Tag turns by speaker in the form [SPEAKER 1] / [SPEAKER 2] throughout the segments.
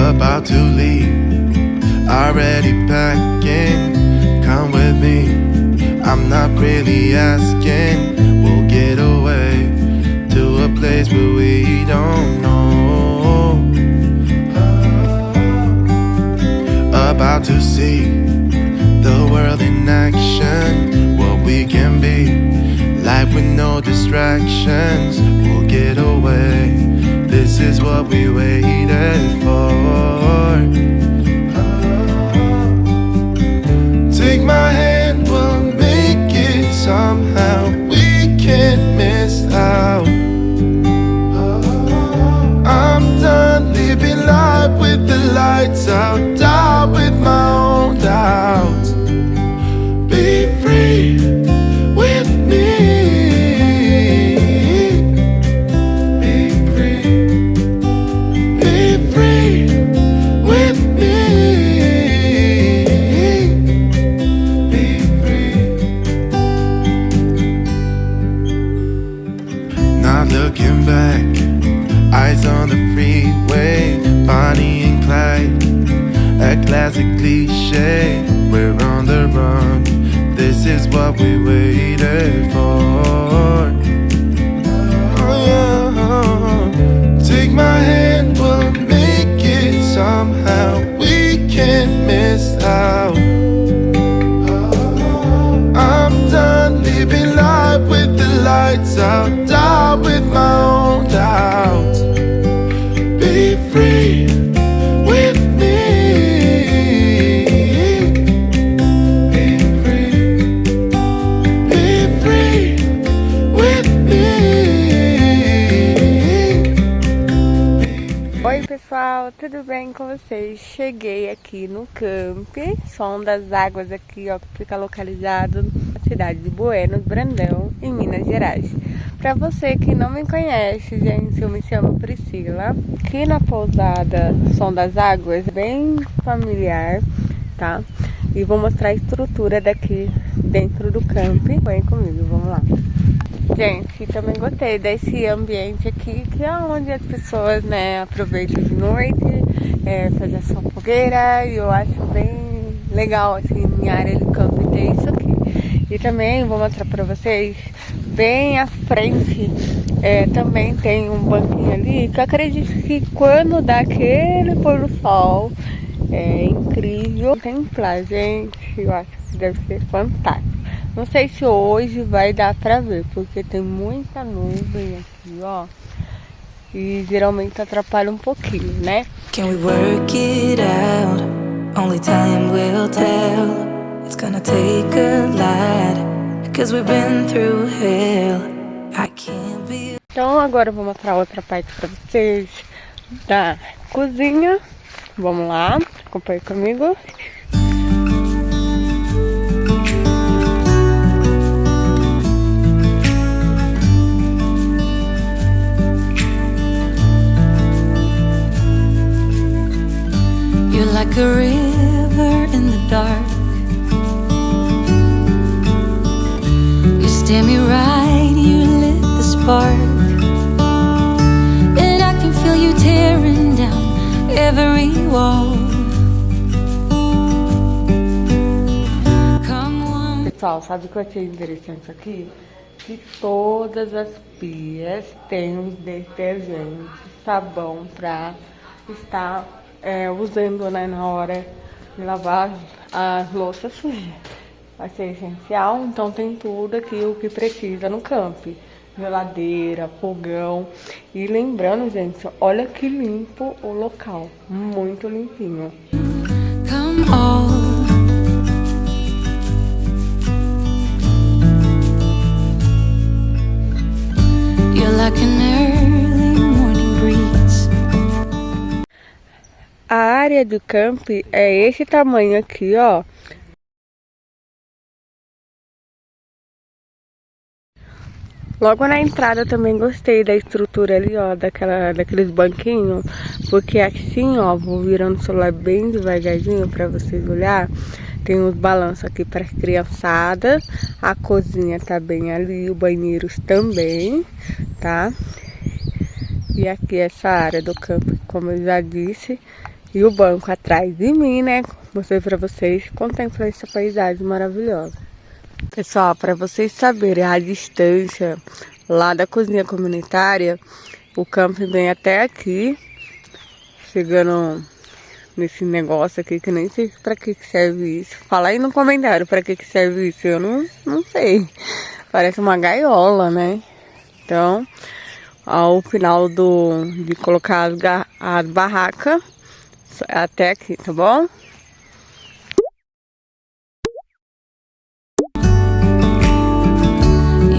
[SPEAKER 1] About to leave, already packing. Come with me, I'm not really asking. We'll get away to a place where we don't know. About to see the world in action, what we can be, life with no distractions. We'll get away, this is what we waited for. Take my hand, we'll make it somehow. We can't miss out. I'm done living life with the lights out, down with my own doubts. Be free with me. Be free. Be free with me. Be free. Not looking back, eyes on the freeway, Bonnie and Clyde, a classic cliche. We're on the run, this is what we waited for. Oh yeah. Take my hand, we'll make it somehow. We can't miss out. I'm done living life with the lights out, down with my own doubts. Be free with me. Be free. Be free with me.
[SPEAKER 2] Oi pessoal, tudo bem com vocês? Cheguei aqui no camp, Som das Águas aqui, ó, que fica localizado na cidade de Bueno Brandão, em Minas Gerais. Pra você que não me conhece, gente, eu me chamo Priscila. Aqui na pousada Som das Águas, bem familiar, tá? E vou mostrar a estrutura daqui dentro do camp. Vem comigo, vamos lá. Gente, também gostei desse ambiente aqui, que é onde as pessoas, né, aproveitam de noite, fazer a sua fogueira. E eu acho bem legal, assim, minha área de campo ter isso aqui. E também vou mostrar pra vocês, bem à frente, também tem um banquinho ali, que eu acredito que quando dá aquele pôr do sol, é incrível contemplar, gente. Eu acho que deve ser fantástico. Não sei se hoje vai dar pra ver, porque tem muita nuvem aqui, ó. E geralmente atrapalha um pouquinho, né?
[SPEAKER 3] Can we work it out? Only time will tell. It's gonna take a lot, 'cause we've been through hell. I can't be.
[SPEAKER 2] Então agora eu vou mostrar outra parte pra vocês da cozinha. Vamos lá, acompanhe comigo.
[SPEAKER 3] You're like a river in the dark. You steer me right, you lit the spark. And I can feel you tearing down every wall. Come on.
[SPEAKER 2] Pessoal, sabe o que eu achei interessante aqui? Que todas as pias têm um detergente, sabão pra estar usando, né, na hora de lavar as louças sujas. Vai ser essencial, então tem tudo aqui o que precisa no camp. Geladeira, fogão. E lembrando, gente, olha que limpo o local. Muito limpinho.
[SPEAKER 3] Come on. You're like an early morning breeze.
[SPEAKER 2] A área do camp é esse tamanho aqui, ó. Logo na entrada eu também gostei da estrutura ali, ó, daqueles banquinhos, porque assim, ó, vou virando o celular bem devagarzinho pra vocês olhar. Tem os balanços aqui para criançada, a cozinha tá bem ali, os banheiros também, tá? E aqui essa área do campo, como eu já disse. E o banco atrás de mim, né? Mostrei pra vocês. Contempla essa paisagem maravilhosa. Pessoal, para vocês saberem a distância lá da cozinha comunitária, o camping vem até aqui, chegando nesse negócio aqui que nem sei para que serve isso. Fala aí no comentário para que serve isso, eu não sei. Parece uma gaiola, né? Então, ao final de colocar as barracas, até aqui, tá bom?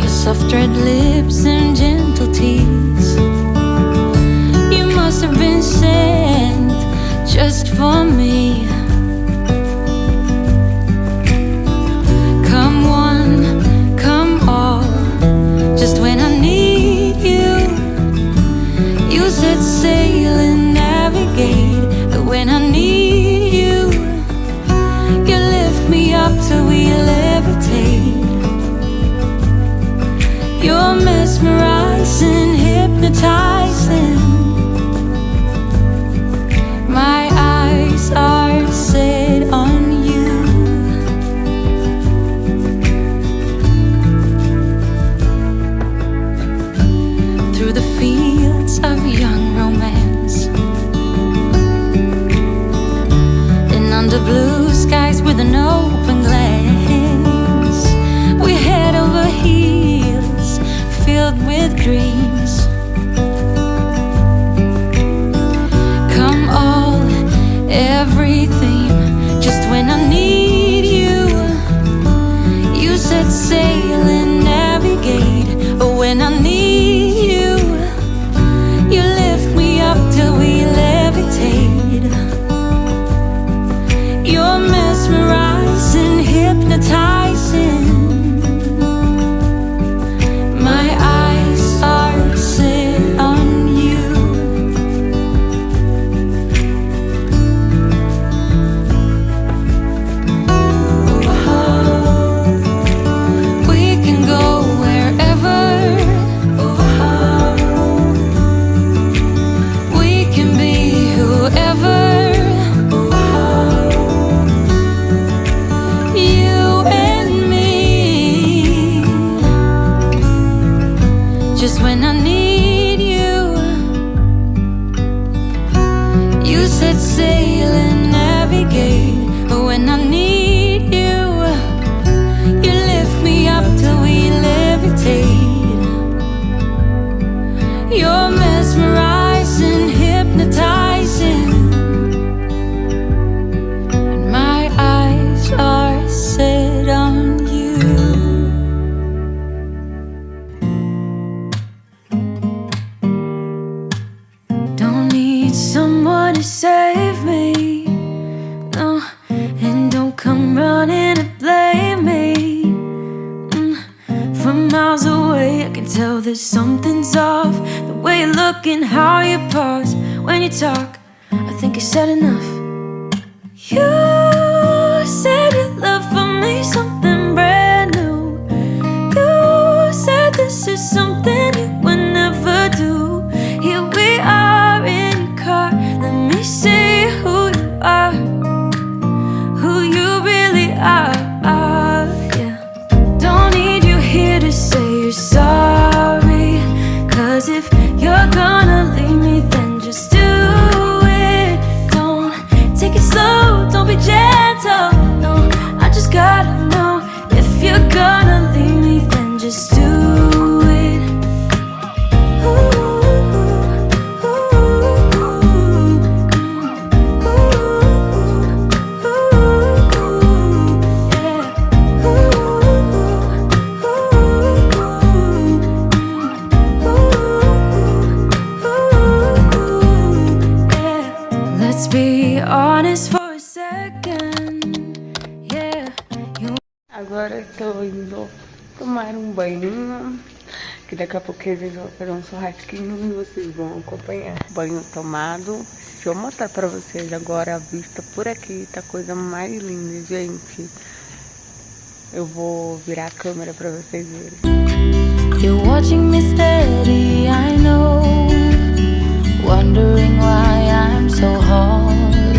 [SPEAKER 3] Soft red lips and gentle tease. You must have been sent just for me. Come one, come all, just when I need you. You set sail and navigate, but when I need you, you lift me up till we levitate. You're mesmerizing, hypnotizing. My eyes are set on you. Through the fields of young romance, and under blue skies with an open glance, we head over heels, filled with dreams. Come all, everything, just when I need you. You set sail and navigate, but when I need you, you lift me up till we levitate. You're mesmerizing, hypnotizing. Just when I need you, you set sail and navigate. But when I need you, you lift me up till we levitate. You're mesmerizing, hypnotizing, and my eyes are set on you. Someone to save me, no, and don't come running and blame me. From miles away I can tell that something's off. The way you look and how you pause when you talk, I think you said enough. You said your love for me something brand new. You said this is something you would never do. Here we are in your car, let me see who you are, who you really are, yeah. Don't need you here to say you're sorry, 'cause if you're gonna leave me, then just do it. Don't take it slow, don't be gentle, no, I just gotta know. If you're gonna leave me, then just do it. Ooh. Let's be honest for a second, yeah.
[SPEAKER 2] Agora eu tô indo tomar um banho, que daqui a pouco eles vão fazer um churrasquinho e vocês vão acompanhar. Banho tomado. Se eu mostrar pra vocês agora a vista por aqui, tá a coisa mais linda, gente. Eu vou virar a câmera pra vocês verem.
[SPEAKER 3] You're watching me steady, I know, wondering why I'm so hard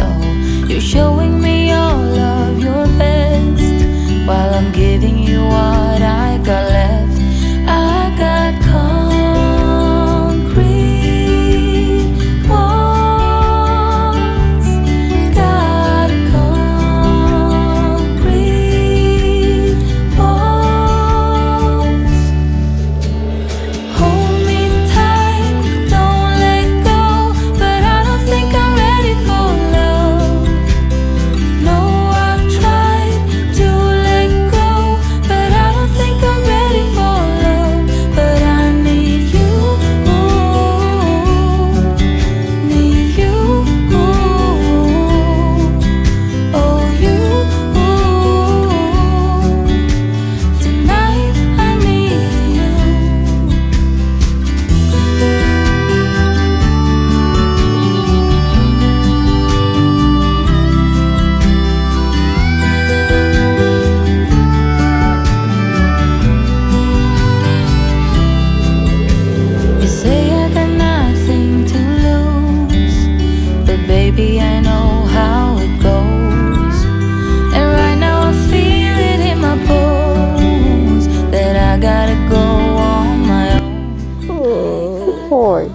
[SPEAKER 2] foi?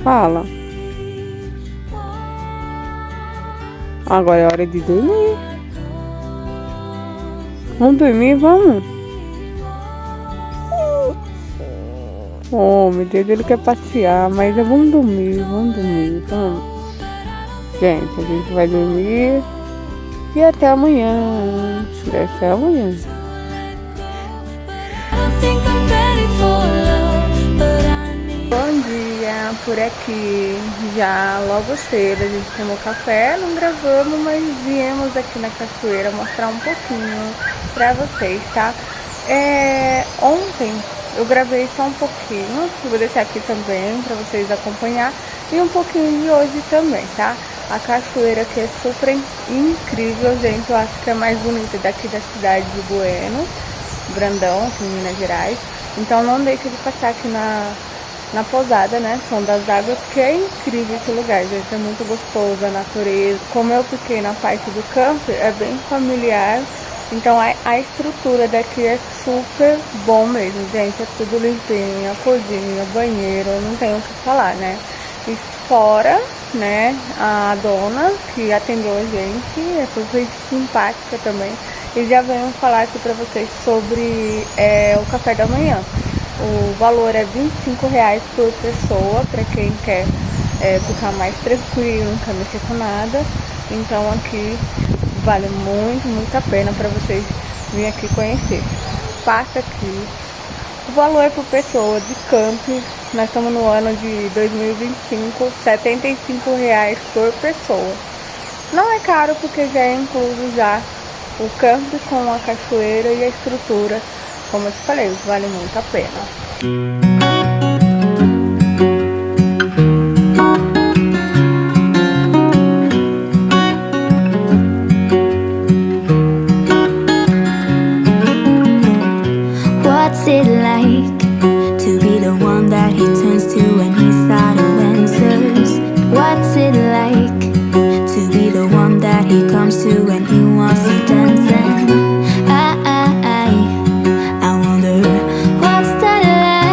[SPEAKER 2] Fala. Agora é hora de dormir. Vamos dormir, vamos? Oh, meu Deus, ele quer passear, mas vamos dormir, vamos. Gente, a gente vai dormir e até amanhã. Até amanhã. Bom dia, por aqui. Já logo cedo a gente tomou café, não gravamos, mas viemos aqui na cachoeira mostrar um pouquinho pra vocês, tá? Ontem eu gravei só um pouquinho, que vou deixar aqui também pra vocês acompanhar, e um pouquinho de hoje também, tá? A cachoeira aqui é super incrível, gente. Eu acho que é a mais bonita daqui da cidade de Bueno, Brandão, aqui em Minas Gerais. Então não deixe de passar aqui na pousada, né? Som das Águas, que é incrível esse lugar, gente. É muito gostoso, a natureza. Como eu fiquei na parte do campo, é bem familiar. Então a estrutura daqui é super bom mesmo, gente. É tudo limpinho, a cozinha, banheiro, não tenho o que falar, né? E fora, né, a dona que atendeu a gente é super simpática também. E já venho falar aqui pra vocês sobre o café da manhã. O valor é R$25 por pessoa, para quem quer ficar mais tranquilo, não quer mexer com nada. Então aqui vale muito a pena para vocês virem aqui conhecer. Passa aqui. O valor por pessoa de camping, nós estamos no ano de 2025, R$75 por pessoa. Não é caro porque já é incluso já o camping com a cachoeira e a estrutura. Como eu te falei, vale muito a pena.
[SPEAKER 3] What's it like to be the one that he turns to when he's out of answers? What's it like to be the one that he comes to when he wants to dance? And I wonder what's that like?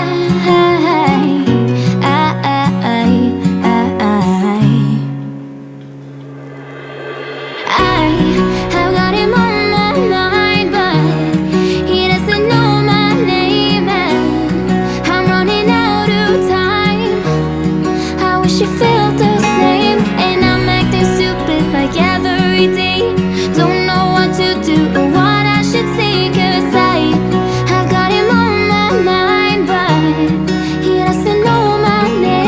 [SPEAKER 3] I've got him on my mind, but he doesn't know my name, and I'm running out of time. I wish he felt the same, and I'm acting stupid like every day. Don't know what to do or what I should say, 'cause I've got him on my mind, but he doesn't know my name.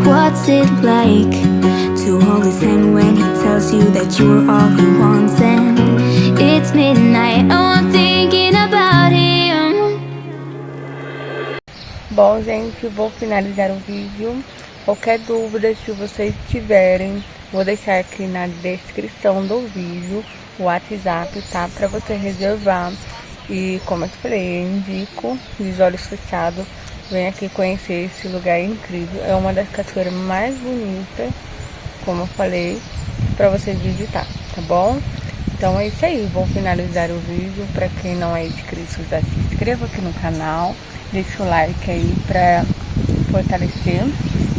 [SPEAKER 3] What's it like to hold his hand when he tells you that you're all he wants? And it's midnight, oh, I'm thinking about him.
[SPEAKER 2] Bom, gente, vou finalizar o vídeo. Qualquer dúvida que vocês tiverem, vou deixar aqui na descrição do vídeo o WhatsApp, tá? Pra você reservar. E como eu te falei, eu indico, de olhos fechados, vem aqui conhecer esse lugar incrível. É uma das cachoeiras mais bonitas, como eu falei, pra vocês visitar, tá bom? Então é isso aí, vou finalizar o vídeo. Pra quem não é inscrito, já se inscreva aqui no canal, deixa o like aí pra fortalecer.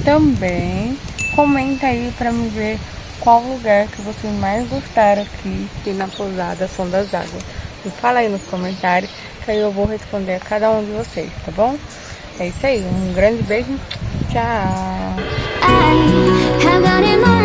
[SPEAKER 2] Também comenta aí pra me ver qual lugar que vocês mais gostaram aqui na pousada Som das Águas. Me fala aí nos comentários, que aí eu vou responder a cada um de vocês, tá bom? É isso aí, um grande beijo, tchau!
[SPEAKER 3] I have got him on